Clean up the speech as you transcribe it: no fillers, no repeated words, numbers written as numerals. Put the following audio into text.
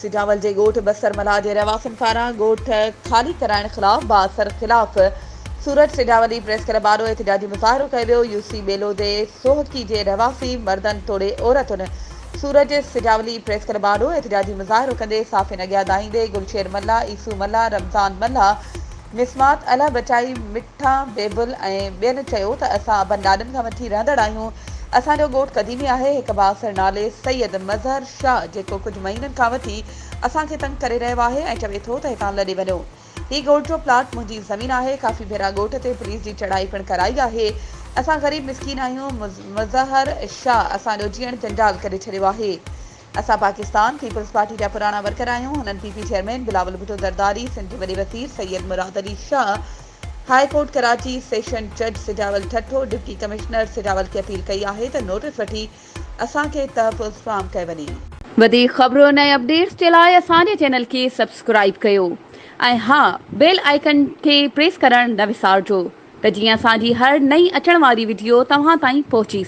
सिजावल जे ॻोठ बसरमला जे रहवासियुनि पारां ॻोठ ख़ाली कराइण ख़िलाफ़ बासर ख़िलाफ़ सूरत सिजावली प्रेस क्लब आॾो एहतिजाजी मुज़ाहिरो कयो वियो। यूसी बेलो जे सोहकी जे रहवासी मर्दनि तोड़े औरतुनि सूरत जे सिजावली प्रेस क्लब आॾो एहतिजाजी मुज़ाहिरो कंदे साफ़िन अॻियां दाहींदे गुलशेर मल्ला, ईसू मल्ला, रमज़ान मल्ला, मिसमात अला बचाई, मिठा बेबुल ऐं ॿियनि चयो त असां अबनि ॾाॾनि खां वठी रहंदड़ आहियूं। असांजो ॻोठ क़दीमी आहे। हिकु बासर नाले सैयद मज़हर शाह जेको कुझु महीननि खां वठी असांखे तंग करे रहियो आहे ऐं चवे थो त हितां लॾे वञो। हीउ ॻोठ जो प्लाट मुंहिंजी ज़मीन आहे। काफ़ी भेरा ॻोठ ते पुलिस जी चढ़ाई पिणु कराई आहे। असां ग़रीब मिसकीन आहियूं। मज़हर शाह असांजो जीअण जंजाल करे छॾियो आहे। असां पाकिस्तान पीपल्स पार्टी जा पुराणा वर्कर आहियूं। हुननि पीपी चेयरमैन बिलावल भुट्टो ज़रदारी, सिंध जे वॾे वज़ीर Syed Murad Ali Shah, high court Karachi, session जज सिजावल ठठो, डिप्टी कमिश्नर सिजावल खे अपील कई आहे त नोटिस वठी असांखे तहफ़्फ़ुज़ फ़राहम कयो वञे। वधीक ख़बरुनि ऐं अपडेट्स जे लाइ असांजे चैनल खे सब्सक्राइब कयो ऐं हा, बेल आइकन खे प्रेस करणु न विसारिजो त जीअं असांजी हर नई अचण वारी वीडियो तव्हां ताईं पहुची